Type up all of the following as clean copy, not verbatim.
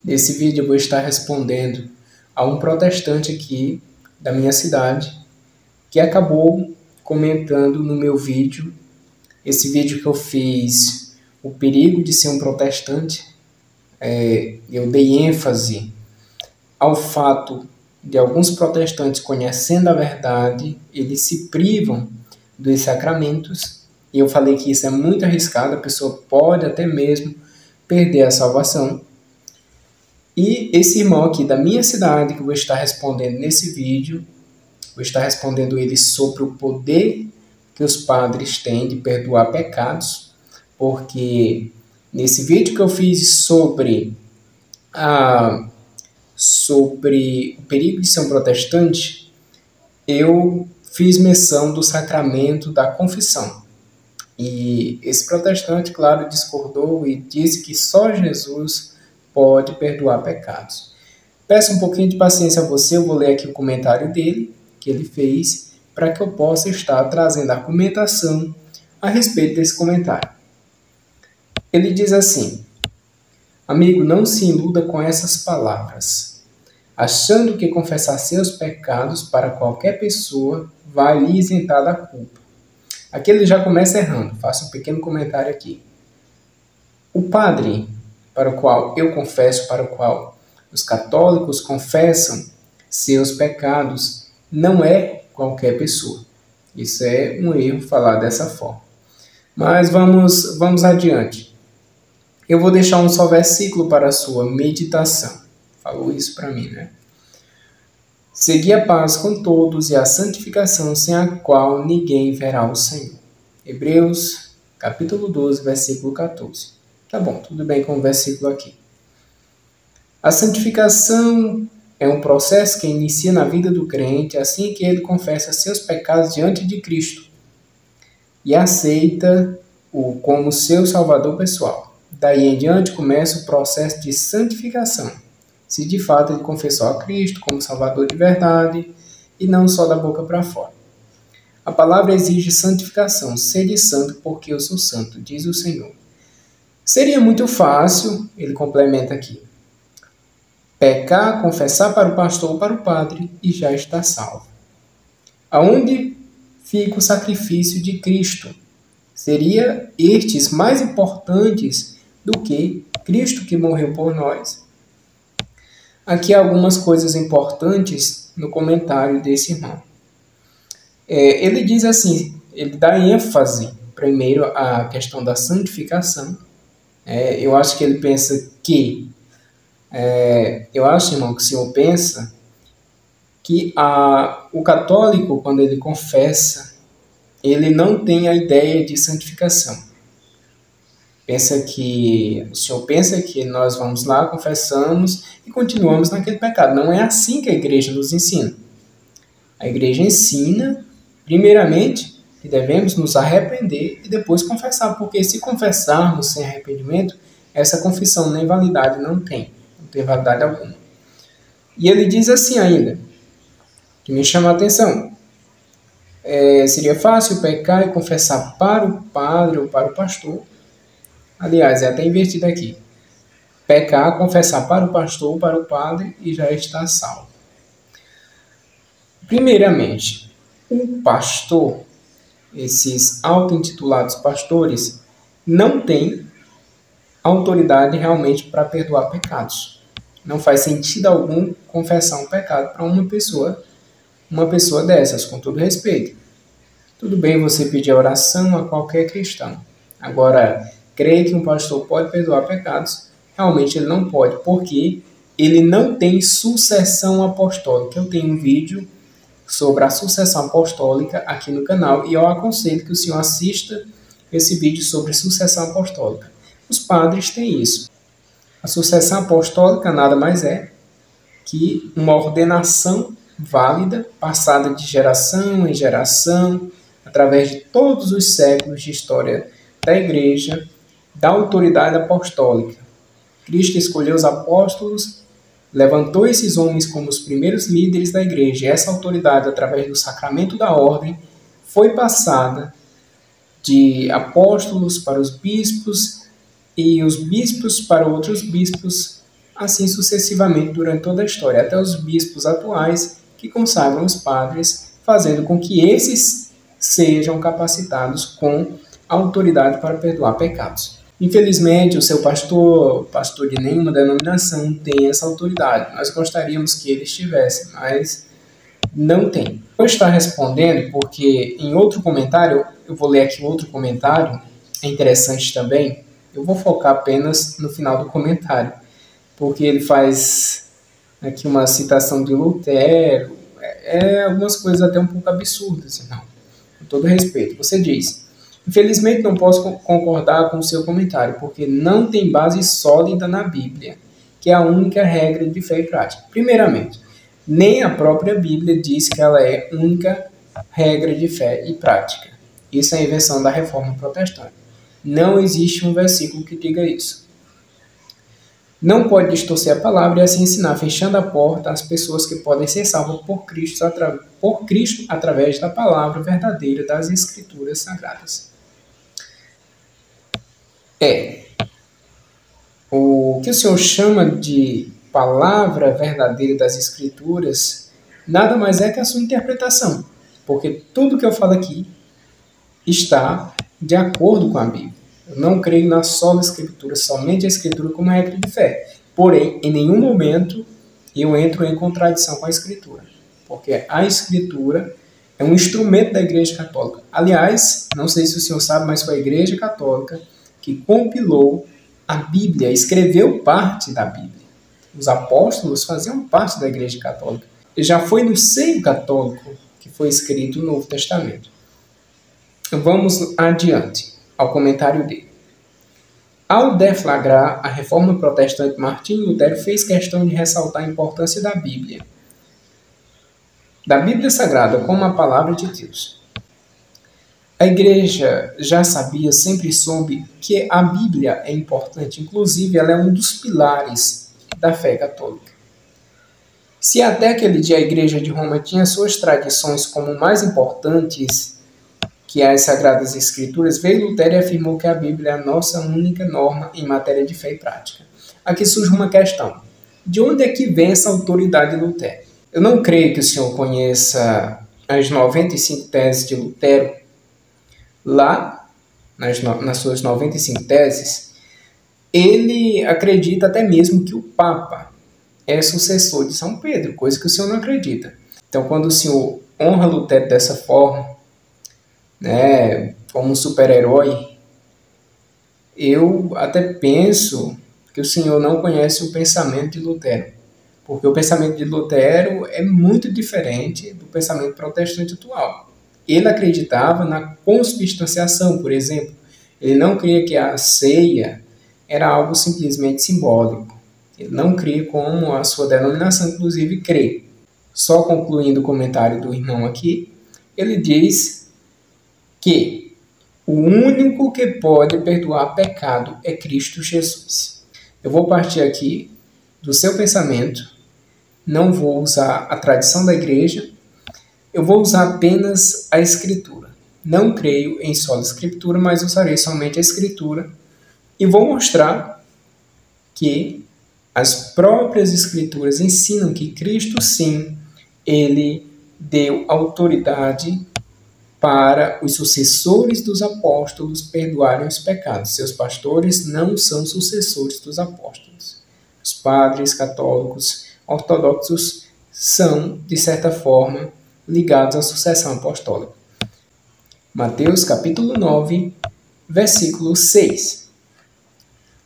Nesse vídeo eu vou estar respondendo a um protestante aqui da minha cidade que acabou comentando no meu vídeo, esse vídeo que eu fiz, o perigo de ser um protestante. Eu dei ênfase ao fato de alguns protestantes, conhecendo a verdade, eles se privam dos sacramentos, e eu falei que isso é muito arriscado, a pessoa pode até mesmo perder a salvação. E esse irmão aqui da minha cidade, que eu vou estar respondendo nesse vídeo, vou estar respondendo ele sobre o poder que os padres têm de perdoar pecados, porque nesse vídeo que eu fiz sobre o perigo de ser um protestante, eu fiz menção do sacramento da confissão. E esse protestante, claro, discordou e disse que só Jesus pode perdoar pecados. Peço um pouquinho de paciência a você, eu vou ler aqui o comentário dele, que ele fez, para que eu possa estar trazendo argumentação a respeito desse comentário. Ele diz assim: amigo, não se iluda com essas palavras, achando que confessar seus pecados para qualquer pessoa vai lhe isentar da culpa. Aqui ele já começa errando, faço um pequeno comentário aqui. O padre para o qual eu confesso, para o qual os católicos confessam seus pecados, não é qualquer pessoa. Isso é um erro falar dessa forma. Mas vamos adiante. Eu vou deixar um só versículo para a sua meditação. Falou isso para mim, né? Segui a paz com todos e a santificação, sem a qual ninguém verá o Senhor. Hebreus, capítulo 12, versículo 14. Tá bom, tudo bem com o versículo aqui. A santificação é um processo que inicia na vida do crente assim que ele confessa seus pecados diante de Cristo e aceita-o como seu salvador pessoal. Daí em diante começa o processo de santificação, se de fato ele confessou a Cristo como salvador de verdade e não só da boca para fora. A palavra exige santificação, sede santo porque eu sou santo, diz o Senhor. Seria muito fácil, ele complementa aqui, pecar, confessar para o pastor ou para o padre e já está salvo. Aonde fica o sacrifício de Cristo? Seria estes mais importantes do que Cristo que morreu por nós? Aqui há algumas coisas importantes no comentário desse irmão. Ele diz assim, ele dá ênfase primeiro à questão da santificação. Eu acho que ele pensa que, eu acho, irmão, que o senhor pensa que o católico, quando ele confessa, ele não tem a ideia de santificação. O senhor pensa que nós vamos lá, confessamos e continuamos naquele pecado. Não é assim que a igreja nos ensina. A igreja ensina, primeiramente, que devemos nos arrepender e depois confessar, porque se confessarmos sem arrependimento, essa confissão nem validade não tem validade alguma. E ele diz assim ainda, que me chama a atenção, seria fácil pecar e confessar para o padre ou para o pastor. Aliás, é até invertido aqui. Pecar, confessar para o pastor ou para o padre e já está salvo. Primeiramente, o pastor, esses auto-intitulados pastores, não têm autoridade realmente para perdoar pecados. Não faz sentido algum confessar um pecado para uma pessoa dessas, com todo respeito. Tudo bem você pedir a oração a qualquer cristão. Agora, crer que um pastor pode perdoar pecados, realmente ele não pode, porque ele não tem sucessão apostólica. Eu tenho um vídeo sobre a sucessão apostólica aqui no canal e eu aconselho que o senhor assista esse vídeo sobre sucessão apostólica. Os padres têm isso. A sucessão apostólica nada mais é que uma ordenação válida, passada de geração em geração, através de todos os séculos de história da igreja, da autoridade apostólica. Cristo escolheu os apóstolos, levantou esses homens como os primeiros líderes da igreja. E essa autoridade, através do sacramento da ordem, foi passada de apóstolos para os bispos e os bispos para outros bispos assim sucessivamente durante toda a história, até os bispos atuais que consagram os padres, fazendo com que esses sejam capacitados com autoridade para perdoar pecados. Infelizmente, o seu pastor de nenhuma denominação, tem essa autoridade. Nós gostaríamos que ele estivesse, mas não tem. Eu estou respondendo porque em outro comentário, eu vou ler aqui outro comentário, é interessante também. Eu vou focar apenas no final do comentário, porque ele faz aqui uma citação de Lutero, algumas coisas até um pouco absurdas, não. Com todo respeito. Você diz: infelizmente não posso concordar com o seu comentário, porque não tem base sólida na Bíblia, que é a única regra de fé e prática. Primeiramente, nem a própria Bíblia diz que ela é única regra de fé e prática. Isso é a invenção da Reforma Protestante. Não existe um versículo que diga isso. Não pode distorcer a palavra e assim ensinar, fechando a porta às pessoas que podem ser salvas por Cristo através da palavra verdadeira das Escrituras Sagradas. O que o Senhor chama de palavra verdadeira das Escrituras nada mais é que a sua interpretação, porque tudo que eu falo aqui está de acordo com a Bíblia. Eu não creio na sola Escritura, somente a Escritura como regra de fé. Porém, em nenhum momento eu entro em contradição com a Escritura, porque a Escritura é um instrumento da Igreja Católica. Aliás, não sei se o senhor sabe, mas foi a Igreja Católica que compilou a Bíblia, escreveu parte da Bíblia. Os apóstolos faziam parte da Igreja Católica. E já foi no seio católico que foi escrito o Novo Testamento. Vamos adiante ao comentário dele. Ao deflagrar a reforma protestante, Martinho Lutero fez questão de ressaltar a importância da Bíblia Sagrada como a palavra de Deus. A Igreja já sabia, sempre soube, que a Bíblia é importante, inclusive ela é um dos pilares da fé católica. Se até aquele dia a Igreja de Roma tinha suas tradições como mais importantes que as Sagradas Escrituras, veio Lutero e afirmou que a Bíblia é a nossa única norma em matéria de fé e prática. Aqui surge uma questão: de onde é que vem essa autoridade de Lutero? Eu não creio que o senhor conheça as 95 teses de Lutero. Lá, nas suas 95 teses, ele acredita até mesmo que o Papa é sucessor de São Pedro, coisa que o senhor não acredita. Então, quando o senhor honra Lutero dessa forma, como um super-herói, eu até penso que o senhor não conhece o pensamento de Lutero, porque o pensamento de Lutero é muito diferente do pensamento protestante atual. Ele acreditava na consubstanciação, por exemplo. Ele não cria que a ceia era algo simplesmente simbólico. Ele não cria como a sua denominação, inclusive, crê. Só concluindo o comentário do irmão aqui, ele diz que o único que pode perdoar pecado é Cristo Jesus. Eu vou partir aqui do seu pensamento, não vou usar a tradição da igreja, eu vou usar apenas a Escritura. Não creio em sola Escritura, mas usarei somente a Escritura e vou mostrar que as próprias Escrituras ensinam que Cristo, sim, ele deu autoridade para os sucessores dos apóstolos perdoarem os pecados. Seus pastores não são sucessores dos apóstolos. Os padres católicos ortodoxos são, de certa forma, ligados à sucessão apostólica. Mateus capítulo 9, versículo 6.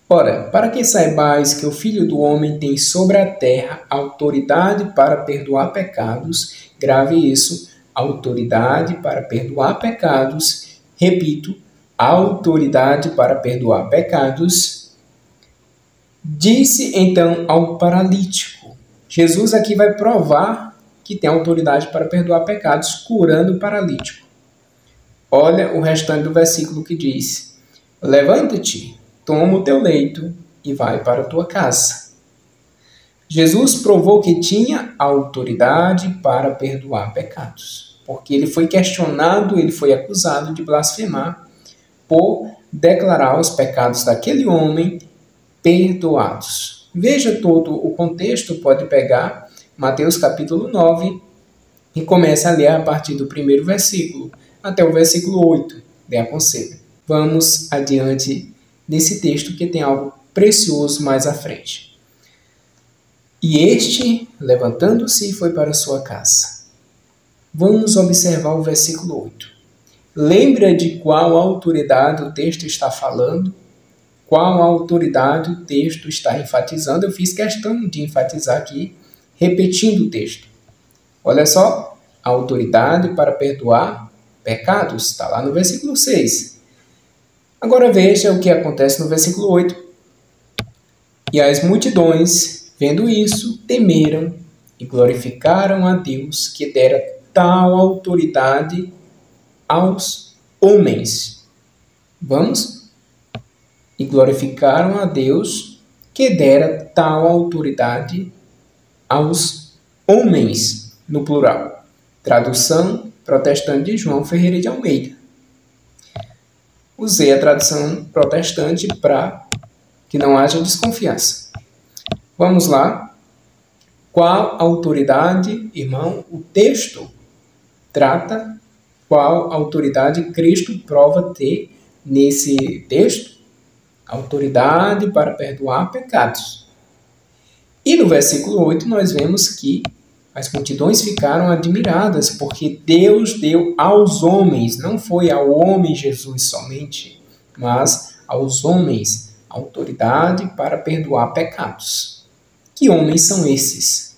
Ora, para que saibais que o Filho do Homem tem sobre a terra autoridade para perdoar pecados, grave isso, autoridade para perdoar pecados, repito, autoridade para perdoar pecados, disse então ao paralítico. Jesus aqui vai provar que tem autoridade para perdoar pecados, curando o paralítico. Olha o restante do versículo que diz: levanta-te, toma o teu leito e vai para a tua casa. Jesus provou que tinha autoridade para perdoar pecados, porque ele foi questionado, ele foi acusado de blasfemar por declarar os pecados daquele homem perdoados. Veja todo o contexto, pode pegar Mateus capítulo 9 e comece a ler a partir do primeiro versículo até o versículo 8, lhe aconselho. Vamos adiante nesse texto que tem algo precioso mais à frente. E este, levantando-se, foi para sua casa. Vamos observar o versículo 8. Lembra de qual autoridade o texto está falando? Qual autoridade o texto está enfatizando? Eu fiz questão de enfatizar aqui, repetindo o texto. Olha só, a autoridade para perdoar pecados, está lá no versículo 6. Agora veja o que acontece no versículo 8. E as multidões, vendo isso, temeram e glorificaram a Deus que dera tal autoridade aos homens. Vamos? E glorificaram a Deus que dera tal autoridade aos homens, no plural. Tradução protestante de João Ferreira de Almeida. Usei a tradução protestante para que não haja desconfiança. Vamos lá. Qual autoridade, irmão, o texto trata? Qual autoridade Cristo prova ter nesse texto? Autoridade para perdoar pecados. E no versículo 8 nós vemos que as multidões ficaram admiradas porque Deus deu aos homens, não foi ao homem Jesus somente, mas aos homens, autoridade para perdoar pecados. Que homens são esses?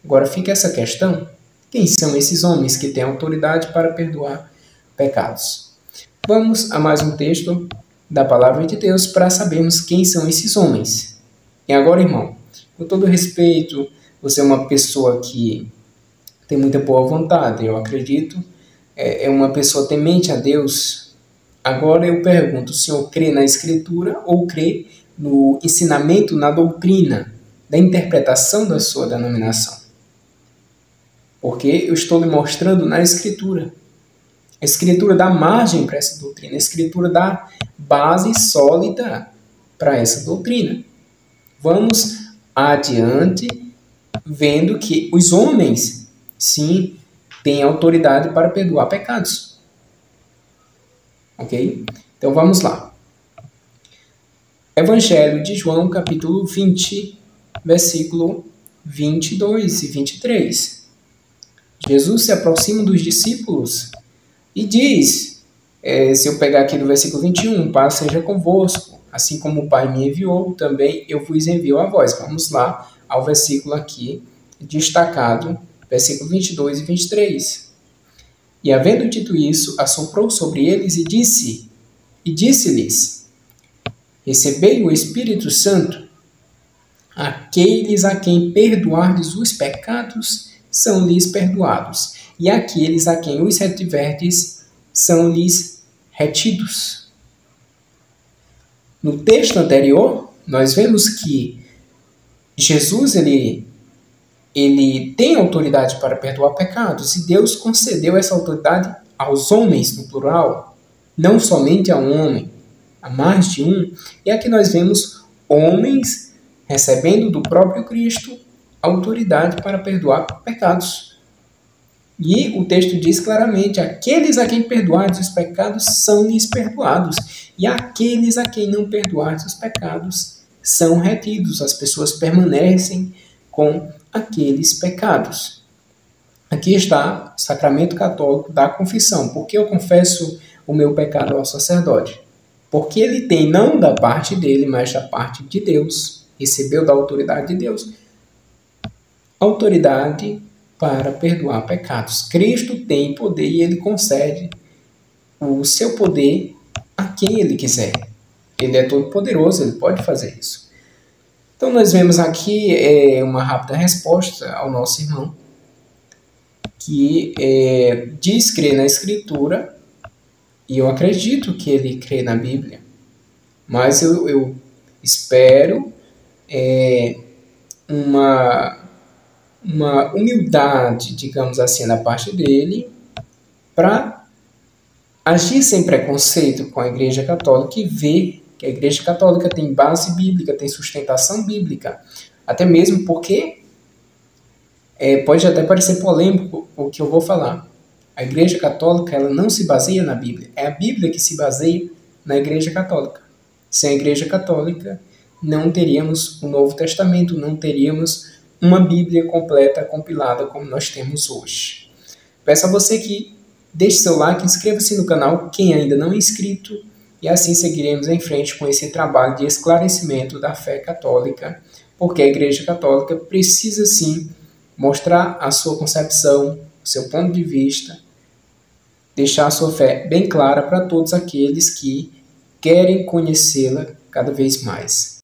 Agora fica essa questão. Quem são esses homens que têm autoridade para perdoar pecados? Vamos a mais um texto da Palavra de Deus para sabermos quem são esses homens. E agora, irmão, com todo respeito, você é uma pessoa que tem muita boa vontade, eu acredito, é uma pessoa temente a Deus. Agora eu pergunto, o senhor crê na Escritura ou crê no ensinamento, na doutrina, da interpretação da sua denominação? Porque eu estou lhe mostrando na Escritura. A Escritura dá margem para essa doutrina. A Escritura dá base sólida para essa doutrina. Vamos adiante, vendo que os homens, sim, têm autoridade para perdoar pecados. Ok? Então vamos lá. Evangelho de João, capítulo 20, versículo 22 e 23. Jesus se aproxima dos discípulos e diz, se eu pegar aqui do versículo 21, Pai seja convosco, assim como o Pai me enviou, também eu vos envio a vós. Vamos lá ao versículo aqui destacado, versículo 22 e 23. E havendo dito isso, assoprou sobre eles e disse-lhes, recebei o Espírito Santo, aqueles a quem perdoardes os pecados, são-lhes perdoados, e aqueles a quem os retiverdes, são-lhes retidos. No texto anterior, nós vemos que Jesus ele tem autoridade para perdoar pecados, e Deus concedeu essa autoridade aos homens, no plural, não somente a um homem, a mais de um. E aqui nós vemos homens recebendo do próprio Cristo autoridade para perdoar pecados. E o texto diz claramente, aqueles a quem perdoardes os pecados são-lhes perdoados, e aqueles a quem não perdoardes os pecados são retidos. As pessoas permanecem com aqueles pecados. Aqui está o sacramento católico da confissão. Por que eu confesso o meu pecado ao sacerdote? Porque ele tem, não da parte dele, mas da parte de Deus, recebeu da autoridade de Deus, autoridade para perdoar pecados. Cristo tem poder e ele concede o seu poder a quem ele quiser. Ele é todo poderoso, ele pode fazer isso. Então nós vemos aqui uma rápida resposta ao nosso irmão, que diz crer na Escritura, e eu acredito que ele crê na Bíblia, mas eu espero uma humildade, digamos assim, da parte dele, para agir sem preconceito com a Igreja Católica e ver que a Igreja Católica tem base bíblica, tem sustentação bíblica, até mesmo porque pode até parecer polêmico o que eu vou falar. A Igreja Católica ela não se baseia na Bíblia, é a Bíblia que se baseia na Igreja Católica. Sem a Igreja Católica, não teríamos o Novo Testamento, não teríamos uma Bíblia completa, compilada como nós temos hoje. Peço a você que deixe seu like, inscreva-se no canal, quem ainda não é inscrito, e assim seguiremos em frente com esse trabalho de esclarecimento da fé católica, porque a Igreja Católica precisa sim mostrar a sua concepção, o seu ponto de vista, deixar a sua fé bem clara para todos aqueles que querem conhecê-la cada vez mais.